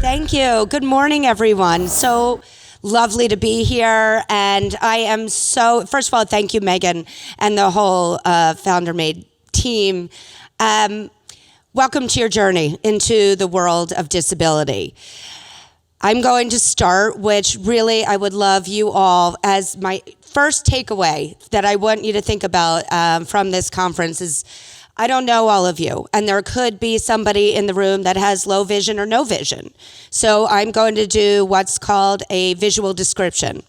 Thank you. Good morning, everyone. So lovely to be here. And I am first of all, thank you, Megan, and the whole FounderMade team. Welcome to your journey into the world of disability. I'm going to start, which really I would love you all, as my first takeaway that I want you to think about from this conference is, I don't know all of you, and there could be somebody in the room that has low vision or no vision. So I'm going to do what's called a visual description.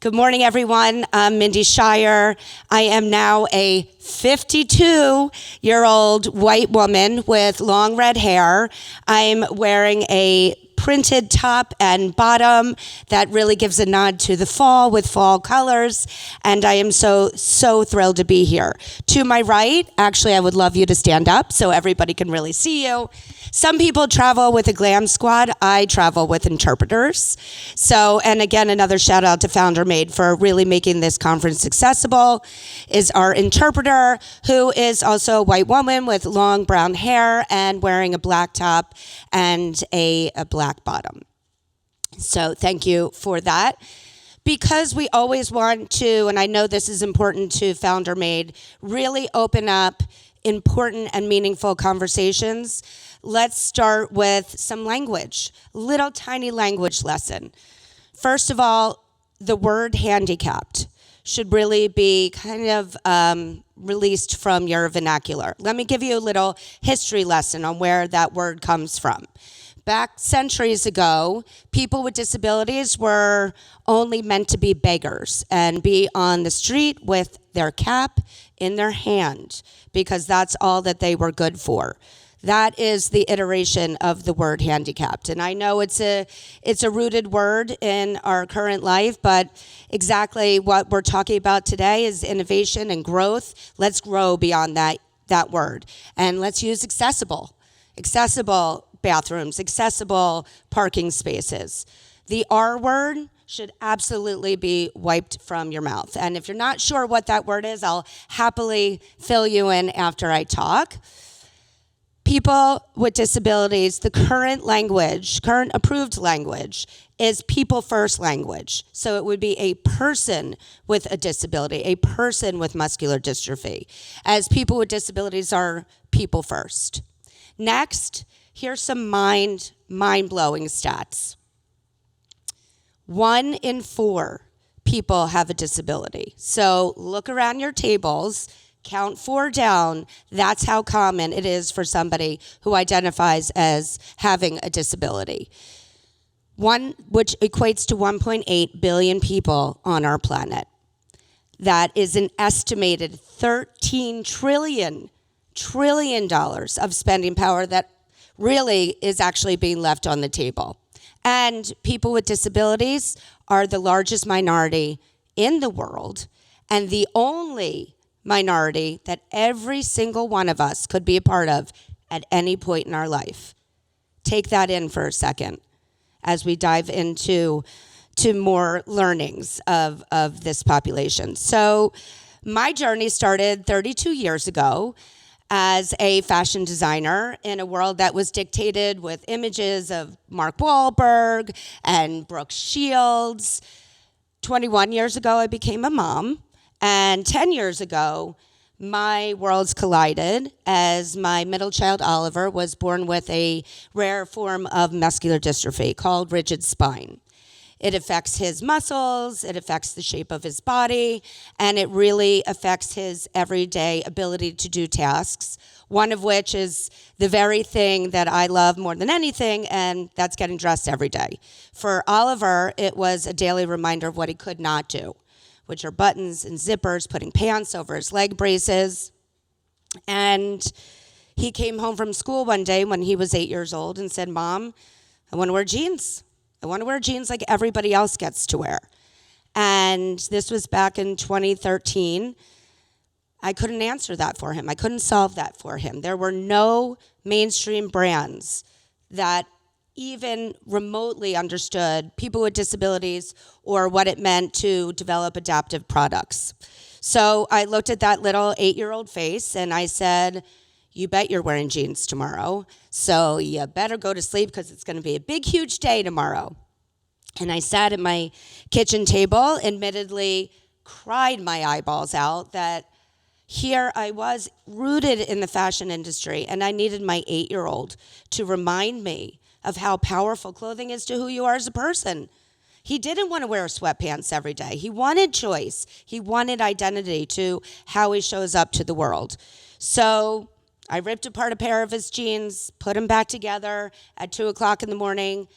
Good morning, everyone. I'm Mindy Scheier. I am now a 52-year-old white woman with long red hair. I'm wearing a printed top and bottom that really gives a nod to the fall with fall colors, and I am so thrilled to be here. To my right, actually I would love you to stand up so everybody can really see you. Some people travel with a glam squad. I travel with interpreters. So, and again, another shout out to FounderMade for really making this conference accessible, is our interpreter, who is also a white woman with long brown hair and wearing a black top and a black bottom. So thank you for that. Because we always want to, and I know this is important to FounderMade, really open up important and meaningful conversations. Let's start with some language, little tiny language lesson. First of all, the word handicapped should really be kind of released from your vernacular. Let me give you a little history lesson on where that word comes from. Back centuries ago, people with disabilities were only meant to be beggars and be on the street with their cap in their hand because that's all that they were good for. That is the iteration of the word handicapped. And I know it's a rooted word in our current life, but exactly what we're talking about today is innovation and growth. Let's grow beyond that word. And let's use accessible bathrooms, accessible parking spaces. The R word should absolutely be wiped from your mouth. And if you're not sure what that word is, I'll happily fill you in after I talk. People with disabilities, the current approved language is people first language. So it would be a person with a disability, a person with muscular dystrophy, as people with disabilities are people first. Next, here's some mind-blowing stats. 1 in 4 people have a disability. So look around your tables, count 4 down. That's how common it is for somebody who identifies as having a disability. Which equates to 1.8 billion people on our planet. That is an estimated $13 trillion of spending power that really is actually being left on the table. And people with disabilities are the largest minority in the world and the only minority that every single one of us could be a part of at any point in our life. Take that in for a second as we dive into more learnings of this population. So my journey started 32 years ago as a fashion designer in a world that was dictated with images of Mark Wahlberg and Brooke Shields. 21 years ago, I became a mom. And 10 years ago, my worlds collided as my middle child, Oliver, was born with a rare form of muscular dystrophy called rigid spine. It affects his muscles, it affects the shape of his body, and it really affects his everyday ability to do tasks, one of which is the very thing that I love more than anything, and that's getting dressed every day. For Oliver, it was a daily reminder of what he could not do, which are buttons and zippers, putting pants over his leg braces. And he came home from school one day when he was 8 years old and said, "Mom, I want to wear jeans. I want to wear jeans like everybody else gets to wear." And this was back in 2013. I couldn't answer that for him. I couldn't solve that for him. There were no mainstream brands that even remotely understood people with disabilities or what it meant to develop adaptive products. So I looked at that little 8-year-old face and I said, you bet you're wearing jeans tomorrow, so you better go to sleep because it's going to be a big, huge day tomorrow. And I sat at my kitchen table, admittedly cried my eyeballs out that here I was rooted in the fashion industry, and I needed my 8-year-old to remind me of how powerful clothing is to who you are as a person. He didn't want to wear sweatpants every day. He wanted choice. He wanted identity to how he shows up to the world. So I ripped apart a pair of his jeans, put them back together at 2 o'clock in the morning.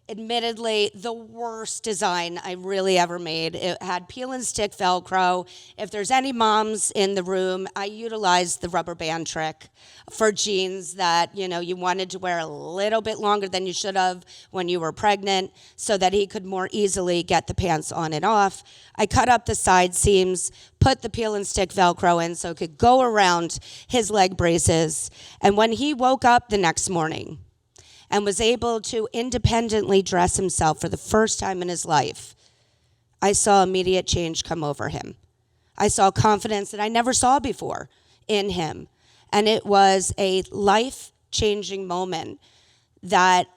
Admittedly, the worst design I really ever made. It had peel and stick Velcro. If there's any moms in the room, I utilized the rubber band trick for jeans that, you wanted to wear a little bit longer than you should have when you were pregnant so that he could more easily get the pants on and off. I cut up the side seams, put the peel and stick Velcro in so it could go around his leg braces. And when he woke up the next morning, and was able to independently dress himself for the first time in his life, I saw immediate change come over him. I saw confidence that I never saw before in him. And it was a life-changing moment that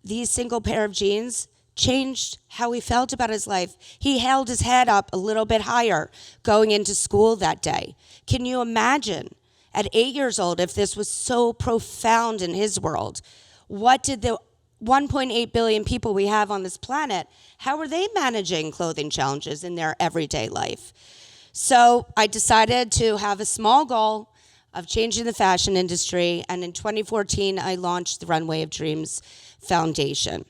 these single pair of jeans changed how he felt about his life. He held his head up a little bit higher going into school that day. Can you imagine at 8 years old if this was so profound in his world? What did the 1.8 billion people we have on this planet, how are they managing clothing challenges in their everyday life? So I decided to have a small goal of changing the fashion industry, and in 2014, I launched the Runway of Dreams Foundation.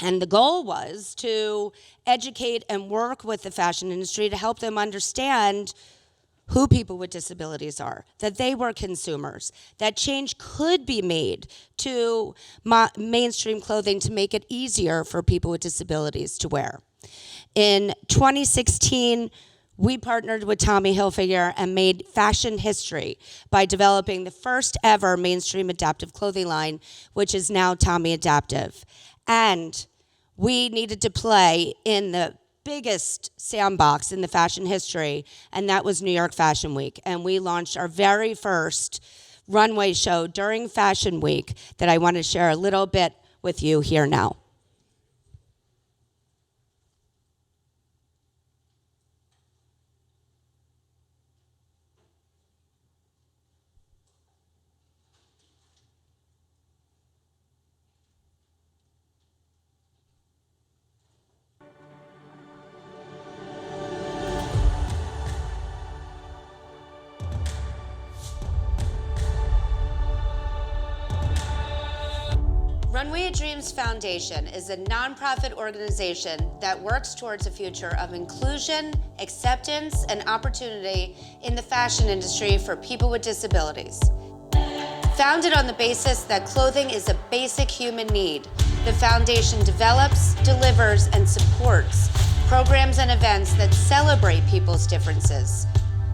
And the goal was to educate and work with the fashion industry to help them understand who people with disabilities are, that they were consumers, that change could be made to mainstream clothing to make it easier for people with disabilities to wear. In 2016, we partnered with Tommy Hilfiger and made fashion history by developing the first ever mainstream adaptive clothing line, which is now Tommy Adaptive. And we needed to play in the biggest sandbox in the fashion history, and that was New York Fashion Week. And we launched our very first runway show during Fashion Week that I want to share a little bit with you here now. Runway of Dreams Foundation is a nonprofit organization that works towards a future of inclusion, acceptance, and opportunity in the fashion industry for people with disabilities. Founded on the basis that clothing is a basic human need, the foundation develops, delivers, and supports programs and events that celebrate people's differences,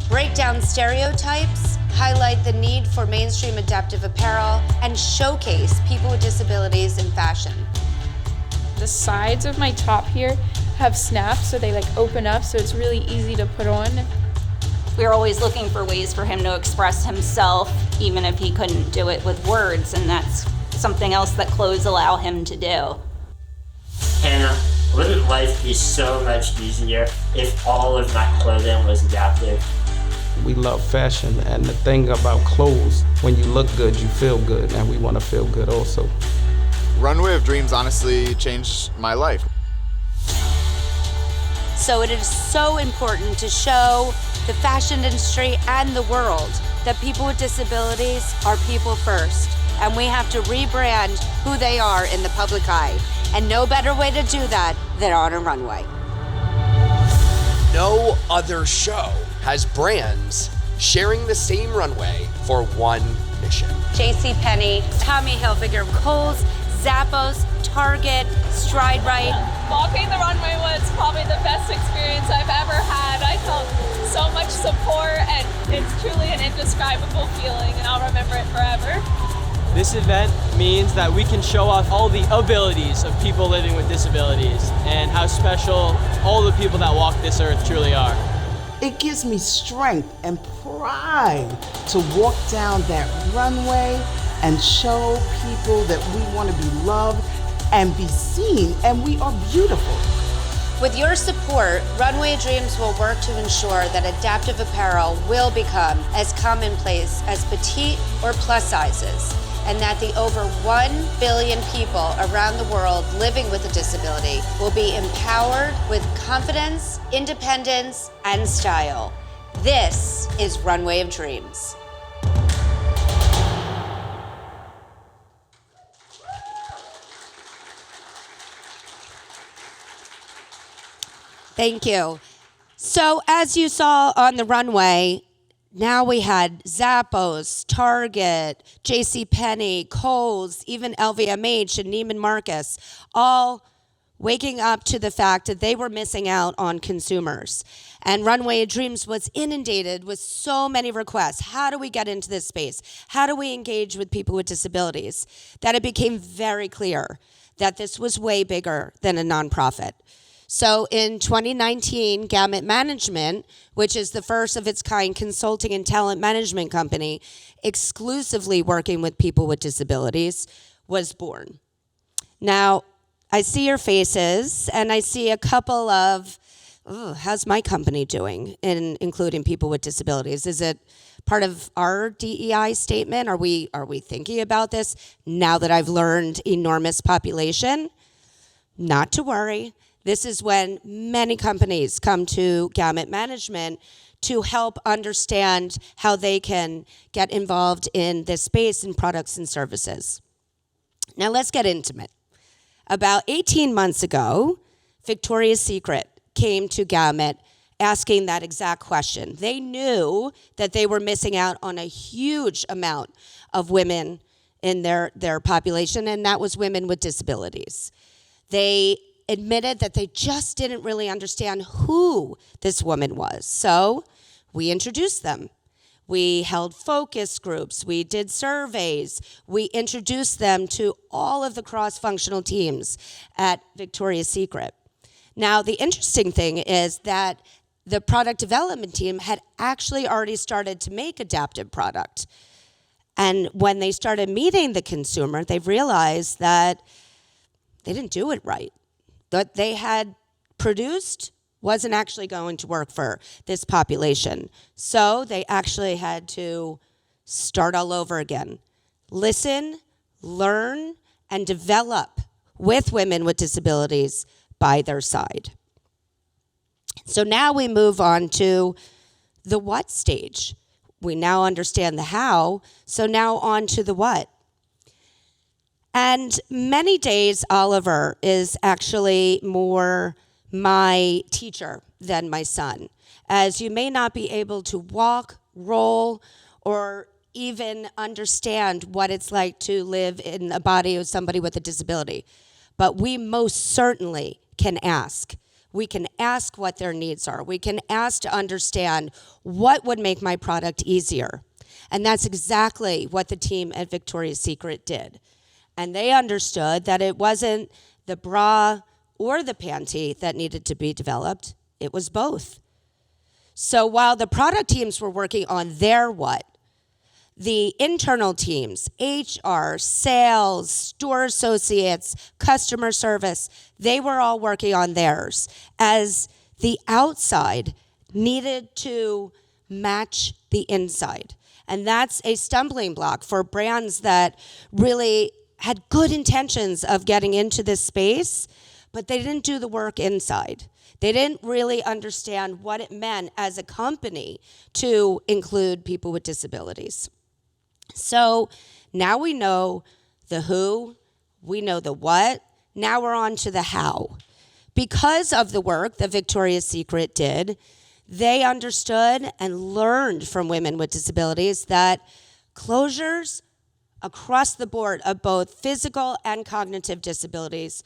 break down stereotypes, highlight the need for mainstream adaptive apparel, and showcase people with disabilities in fashion. The sides of my top here have snaps, so they open up, so it's really easy to put on. We're always looking for ways for him to express himself, even if he couldn't do it with words, and that's something else that clothes allow him to do. Hannah, wouldn't life be so much easier if all of my clothing was adaptive? We love fashion, and the thing about clothes, when you look good, you feel good, and we want to feel good also. Runway of Dreams honestly changed my life. So it is so important to show the fashion industry and the world that people with disabilities are people first, and we have to rebrand who they are in the public eye. And no better way to do that than on a runway. No other show has brands sharing the same runway for one mission. JCPenney, Tommy Hilfiger, Kohl's, Zappos, Target, Stride Right. Walking the runway was probably the best experience I've ever had. I felt so much support, and it's truly an indescribable feeling, and I'll remember it forever. This event means that we can show off all the abilities of people living with disabilities and how special all the people that walk this earth truly are. It gives me strength and pride to walk down that runway and show people that we want to be loved and be seen, and we are beautiful. With your support, Runway Dreams will work to ensure that adaptive apparel will become as commonplace as petite or plus sizes, and that the over 1 billion people around the world living with a disability will be empowered with confidence, independence, and style. This is Runway of Dreams. Thank you. So as you saw on the runway, now we had Zappos, Target, JCPenney, Kohl's, even LVMH and Neiman Marcus, all waking up to the fact that they were missing out on consumers. And Runway of Dreams was inundated with so many requests. How do we get into this space? How do we engage with people with disabilities? That it became very clear that this was way bigger than a nonprofit. So in 2019, GAMUT Management, which is the first of its kind consulting and talent management company exclusively working with people with disabilities, was born. Now, I see your faces, and I see a couple of, how's my company doing in including people with disabilities? Is it part of our DEI statement? Are we thinking about this now that I've learned enormous population? Not to worry. This is when many companies come to GAMUT Management to help understand how they can get involved in this space and products and services. Now let's get intimate. About 18 months ago, Victoria's Secret came to GAMUT asking that exact question. They knew that they were missing out on a huge amount of women in their population, and that was women with disabilities. They admitted that they just didn't really understand who this woman was. So we introduced them. We held focus groups. We did surveys. We introduced them to all of the cross-functional teams at Victoria's Secret. Now, the interesting thing is that the product development team had actually already started to make adaptive product. And when they started meeting the consumer, they realized that they didn't do it right. That they had produced wasn't actually going to work for this population. So they actually had to start all over again. Listen, learn, and develop with women with disabilities by their side. So now we move on to the what stage. We now understand the how, so now on to the what. And many days, Oliver is actually more my teacher than my son, as you may not be able to walk, roll, or even understand what it's like to live in the body of somebody with a disability. But we most certainly can ask. We can ask what their needs are. We can ask to understand what would make my product easier. And that's exactly what the team at Victoria's Secret did. And they understood that it wasn't the bra or the panty that needed to be developed. It was both. So while the product teams were working on their what, the internal teams, HR, sales, store associates, customer service, they were all working on theirs, as the outside needed to match the inside. And that's a stumbling block for brands that really had good intentions of getting into this space, but they didn't do the work inside. They didn't really understand what it meant as a company to include people with disabilities. So now we know the who, we know the what, now we're on to the how. Because of the work that Victoria's Secret did, they understood and learned from women with disabilities that closures across the board of both physical and cognitive disabilities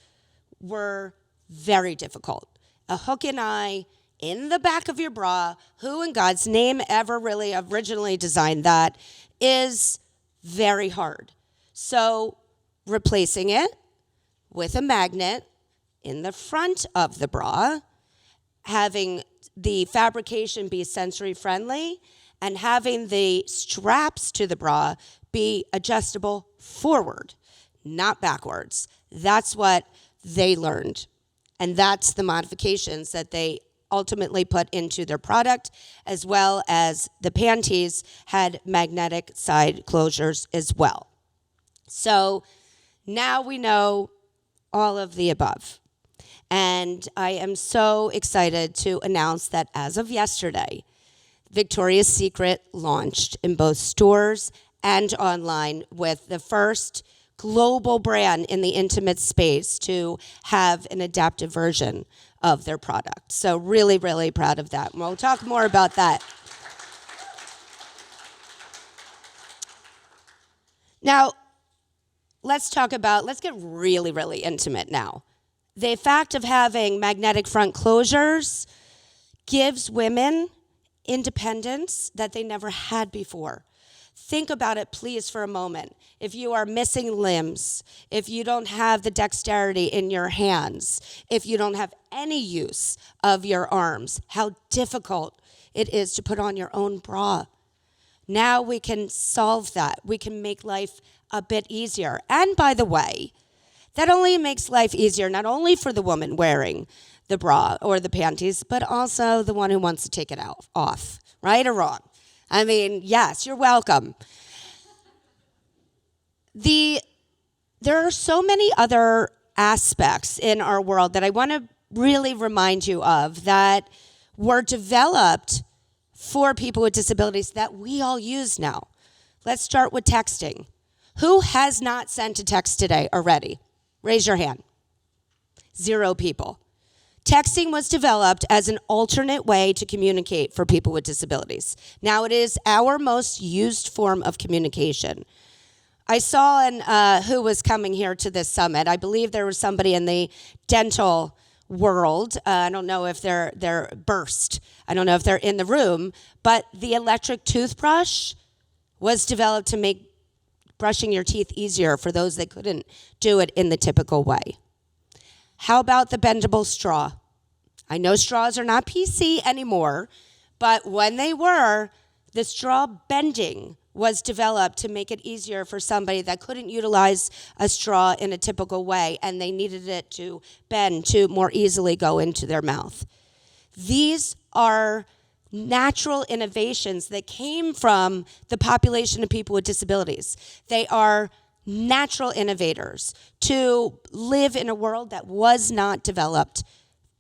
were very difficult. A hook and eye in the back of your bra, who in God's name ever really originally designed that, is very hard. So replacing it with a magnet in the front of the bra having the fabrication be sensory friendly, and having the straps to the bra be adjustable forward, not backwards. That's what they learned. And that's the modifications that they ultimately put into their product, as well as the panties had magnetic side closures as well. So now we know all of the above. And I am so excited to announce that as of yesterday, Victoria's Secret launched in both stores and online with the first global brand in the intimate space to have an adaptive version of their product. So really, really proud of that. And we'll talk more about that. Now, let's get really, really intimate now. The fact of having magnetic front closures gives women independence that they never had before. Think about it, please, for a moment. If you are missing limbs, if you don't have the dexterity in your hands, if you don't have any use of your arms, how difficult it is to put on your own bra. Now we can solve that. We can make life a bit easier. And by the way, that only makes life easier, not only for the woman wearing the bra or the panties, but also the one who wants to take it off, right or wrong? I mean, yes, you're welcome. There are so many other aspects in our world that I want to really remind you of that were developed for people with disabilities that we all use now. Let's start with texting. Who has not sent a text today already? Raise your hand. 0 people. Texting was developed as an alternate way to communicate for people with disabilities. Now it is our most used form of communication. I saw who was coming here to this summit. I believe there was somebody in the dental world. I don't know if they're burst. I don't know if they're in the room, but the electric toothbrush was developed to make brushing your teeth easier for those that couldn't do it in the typical way. How about the bendable straw? I know straws are not PC anymore, but when they were, the straw bending was developed to make it easier for somebody that couldn't utilize a straw in a typical way, and they needed it to bend to more easily go into their mouth. These are natural innovations that came from the population of people with disabilities. They are natural innovators to live in a world that was not developed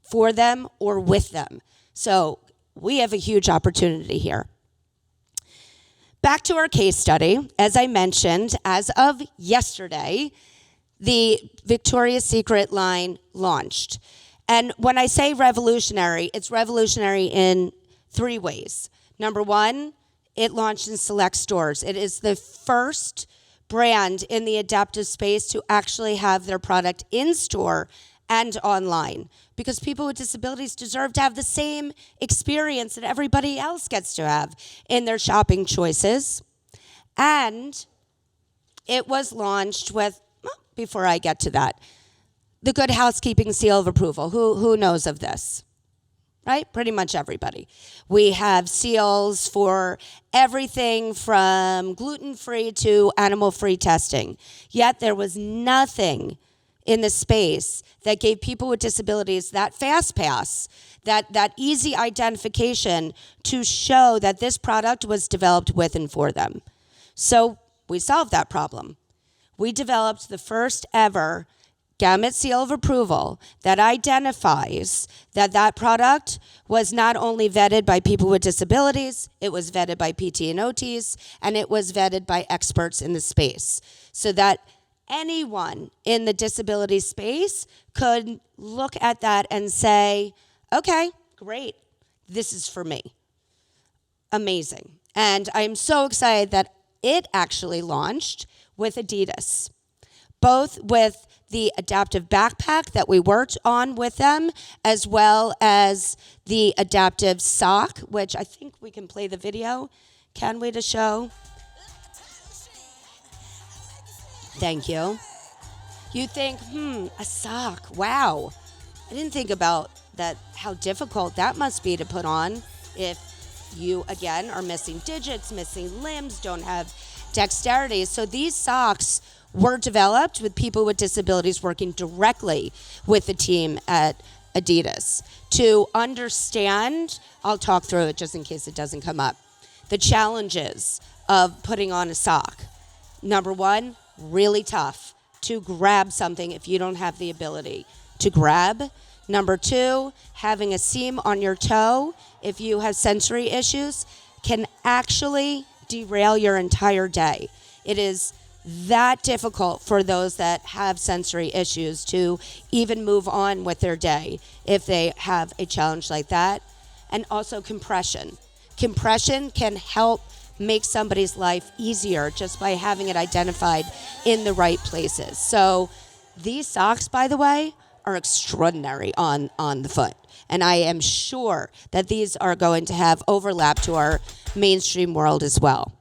for them or with them. So we have a huge opportunity here. Back to our case study. As I mentioned, as of yesterday, the Victoria's Secret line launched. And when I say revolutionary, it's revolutionary in 3 ways. Number 1, it launched in select stores. It is the first brand in the adaptive space to actually have their product in store and online, because people with disabilities deserve to have the same experience that everybody else gets to have in their shopping choices. And it was launched with, before I get to that, the Good Housekeeping seal of approval. Who knows of this? Right? Pretty much everybody. We have seals for everything from gluten-free to animal-free testing. Yet there was nothing in the space that gave people with disabilities that fast pass, that easy identification to show that this product was developed with and for them. So we solved that problem. We developed the first ever GAMUT seal of approval that identifies that that product was not only vetted by people with disabilities, it was vetted by PT and OTs, and it was vetted by experts in the space, so that anyone in the disability space could look at that and say, okay, great, this is for me. Amazing. And I'm so excited that it actually launched with Adidas, both with the adaptive backpack that we worked on with them, as well as the adaptive sock, which I think we can play the video. Can we, to show? Thank you. You think, a sock, wow. I didn't think about that how difficult that must be to put on if you, again, are missing digits, missing limbs, don't have dexterity. So these socks were developed with people with disabilities working directly with the team at Adidas to understand, I'll talk through it just in case it doesn't come up, the challenges of putting on a sock. Number one, really tough to grab something if you don't have the ability to grab. Number two, having a seam on your toe if you have sensory issues can actually derail your entire day. It is that difficult for those that have sensory issues to even move on with their day if they have a challenge like that. And also compression. Compression can help make somebody's life easier just by having it identified in the right places. So these socks, by the way, are extraordinary on the foot. And I am sure that these are going to have overlap to our mainstream world as well.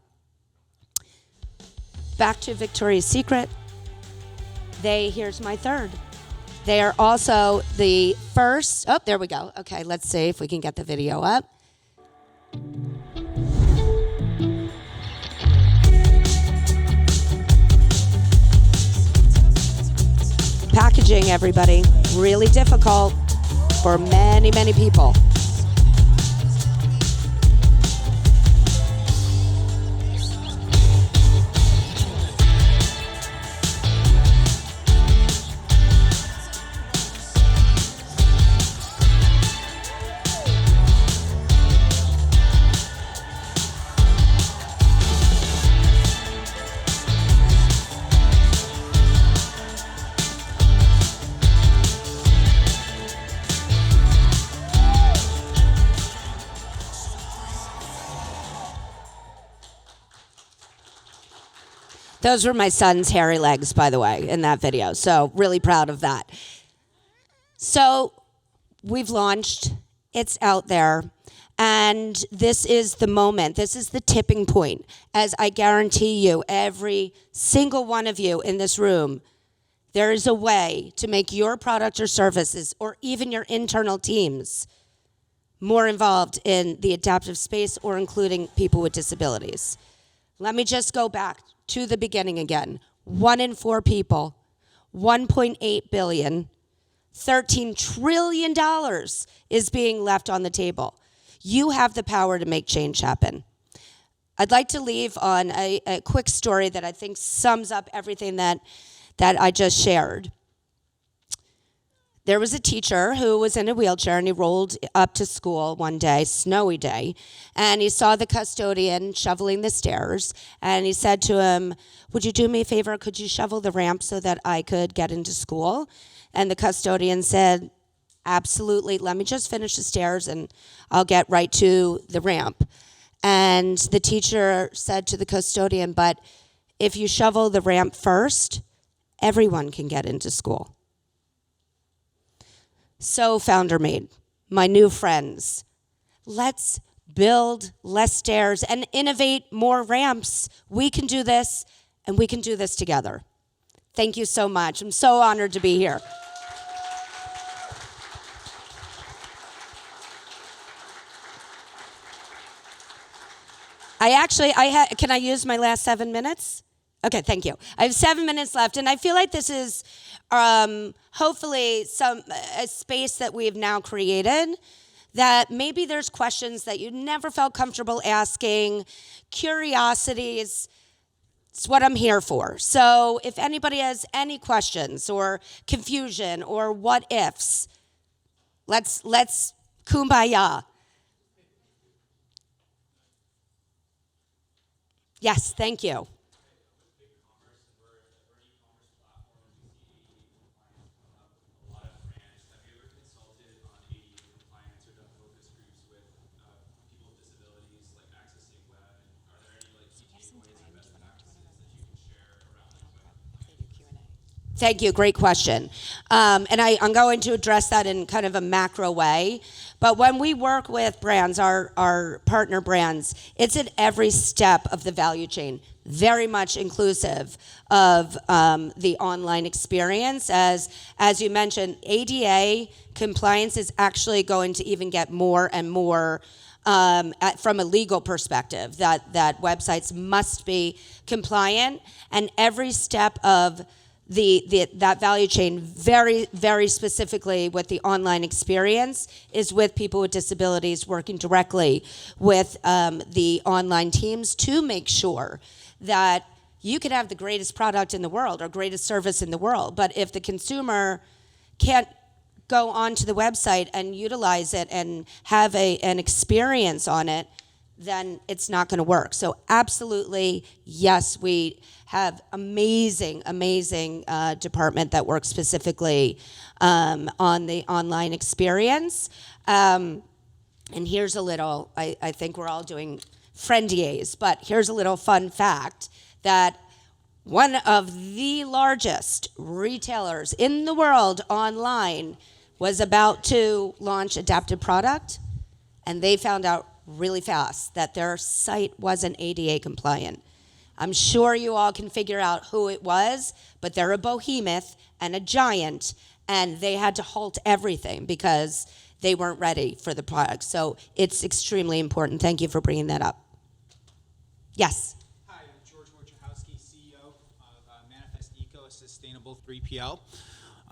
Back to Victoria's Secret. Here's my third. They are also the first, oh, there we go. Okay, let's see if we can get the video up. Packaging, everybody, really difficult for many, many people. Those were my son's hairy legs, by the way, in that video. So really proud of that. So we've launched. It's out there. And this is the moment. This is the tipping point. As I guarantee you, every single one of you in this room, there is a way to make your product or services or even your internal teams more involved in the adaptive space or including people with disabilities. Let me just go back to the beginning again. 1 in 4 people, 1.8 billion, $13 trillion is being left on the table. You have the power to make change happen. I'd like to leave on a quick story that I think sums up everything that I just shared. There was a teacher who was in a wheelchair and he rolled up to school one day, snowy day, and he saw the custodian shoveling the stairs and he said to him, "Would you do me a favor? Could you shovel the ramp so that I could get into school?" And the custodian said, "Absolutely, let me just finish the stairs and I'll get right to the ramp." And the teacher said to the custodian, "But if you shovel the ramp first, everyone can get into school." So FounderMade, my new friends, let's build less stairs and innovate more ramps. We can do this, and we can do this together. Thank you so much. I'm so honored to be here. Can I use my last 7 minutes? Okay, thank you. I have 7 minutes left, and I feel like this is hopefully a space that we've now created that maybe there's questions that you never felt comfortable asking, curiosities. It's what I'm here for. So if anybody has any questions or confusion or what ifs, let's kumbaya. Yes, thank you. Thank you. Great question. And I'm going to address that in kind of a macro way. But when we work with brands, our partner brands, it's at every step of the value chain. very much inclusive of the online experience. As you mentioned, ADA compliance is actually going to even get more and more from a legal perspective, that websites must be compliant, and every step of that value chain, very, very specifically with the online experience, is with people with disabilities, working directly with the online teams to make sure that you could have the greatest product in the world or greatest service in the world, but if the consumer can't go onto the website and utilize it and have an experience on it, then it's not going to work. So absolutely, yes, we have amazing department that works specifically on the online experience. And here's a little, I think we're all doing friendiers, but here's a little fun fact that one of the largest retailers in the world online was about to launch adapted product, and they found out really fast that their site wasn't ADA compliant. I'm sure you all can figure out who it was, but they're a behemoth and a giant, and they had to halt everything because they weren't ready for the product. So it's extremely important. Thank you for bringing that up. Yes? Hi, I'm George Wojciechowski, CEO of Manifest Eco, a sustainable 3PL.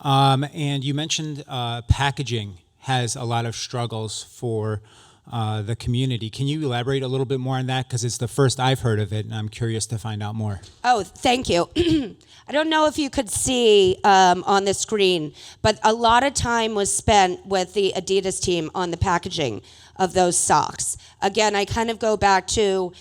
And you mentioned packaging has a lot of struggles for the community. Can you elaborate a little bit more on that? Because it's the first I've heard of it, and I'm curious to find out more. Oh, thank you. I don't know if you could see on the screen, but a lot of time was spent with the Adidas team on the packaging of those socks. Again, I kind of go back to,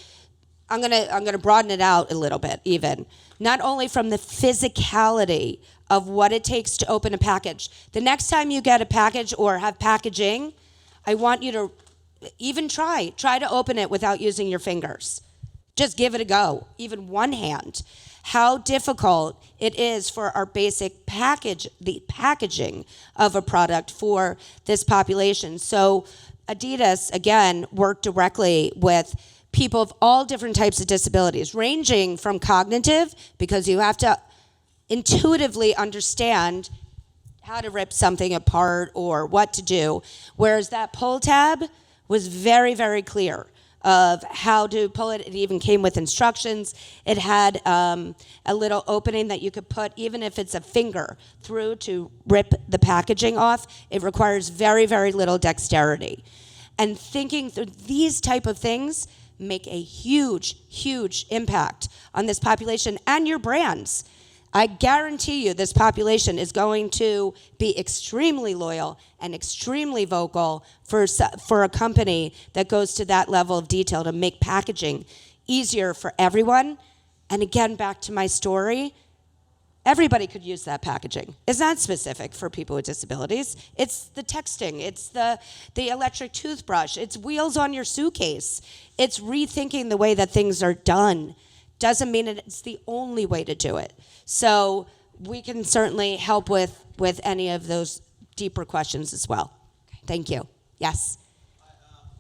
I'm gonna broaden it out a little bit even. Not only from the physicality of what it takes to open a package. The next time you get a package or have packaging, I want you to even try to open it without using your fingers. Just give it a go, even one hand. How difficult it is for our basic the packaging of a product for this population. So Adidas, again, worked directly with people of all different types of disabilities, ranging from cognitive, because you have to intuitively understand how to rip something apart or what to do, whereas that pull tab was very, very clear of how to pull it. It even came with instructions. It had a little opening that you could put, even if it's a finger, through to rip the packaging off. It requires very, very little dexterity. And thinking through these type of things make a huge, huge impact on this population and your brands. I guarantee you this population is going to be extremely loyal and extremely vocal for a company that goes to that level of detail to make packaging easier for everyone. And again, back to my story, everybody could use that packaging. It's not specific for people with disabilities. It's the texting, it's the electric toothbrush, it's wheels on your suitcase. It's rethinking the way that things are done. Doesn't mean it's the only way to do it. So we can certainly help with any of those deeper questions as well. Thank you. Yes? I'm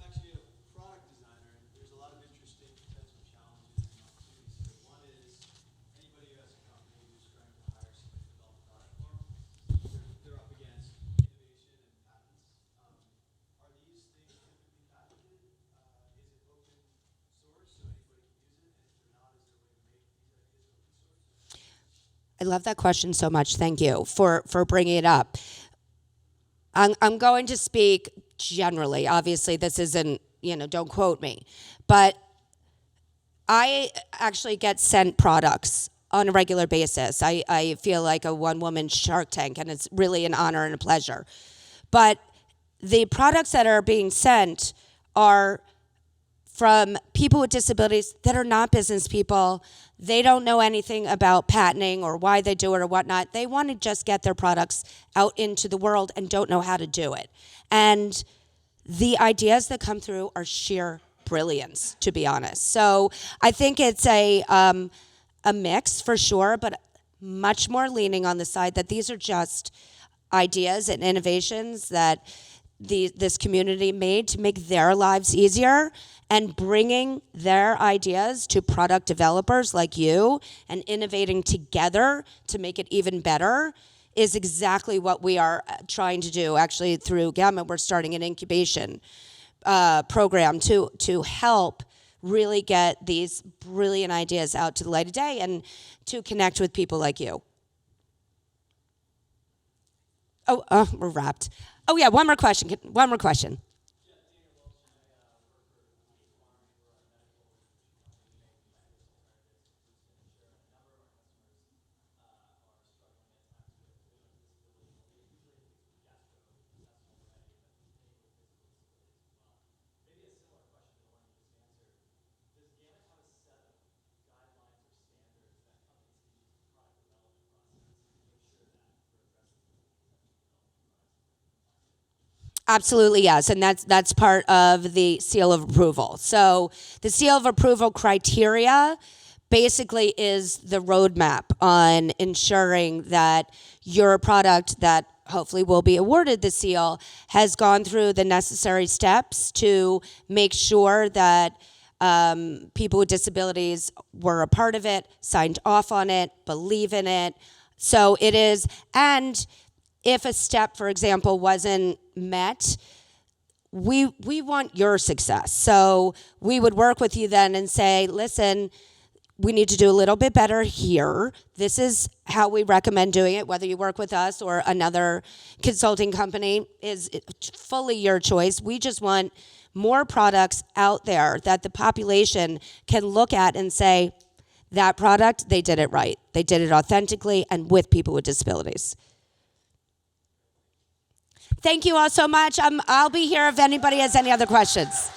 actually a product designer, and there's a lot of interesting potential challenges and opportunities here. One is anybody who has a company who's trying to hire somebody to develop a platform, they're up against innovation and patents. Are these things typically patented? Is it open source so anybody can use it? And if they're not, is there a way to make these ideas open source? I love that question so much. Thank you for bringing it up. I'm going to speak generally. Obviously, this isn't, don't quote me. But I actually get sent products on a regular basis. I feel like a one-woman Shark Tank, and it's really an honor and a pleasure. But the products that are being sent are from people with disabilities that are not business people. They don't know anything about patenting or why they do it or whatnot. They want to just get their products out into the world and don't know how to do it. And the ideas that come through are sheer brilliance, to be honest. So I think it's a mix for sure, but much more leaning on the side that these are just ideas and innovations that this community made to make their lives easier, and bringing their ideas to product developers like you and innovating together to make it even better is exactly what we are trying to do. Actually, through GAMUT, we're starting an incubation program to help really get these brilliant ideas out to the light of day and to connect with people like you. Oh, we're wrapped. Oh yeah, one more question. Absolutely, yes, and that's part of the seal of approval. So the seal of approval criteria basically is the roadmap on ensuring that your product that hopefully will be awarded the seal has gone through the necessary steps to make sure that people with disabilities were a part of it, signed off on it, believe in it. So it is, and if a step, for example, wasn't met, we want your success. So we would work with you then and say, listen, we need to do a little bit better here. This is how we recommend doing it. Whether you work with us or another consulting company is fully your choice. We just want more products out there that the population can look at and say, that product, they did it right. They did it authentically and with people with disabilities. Thank you all so much. I'll be here if anybody has any other questions.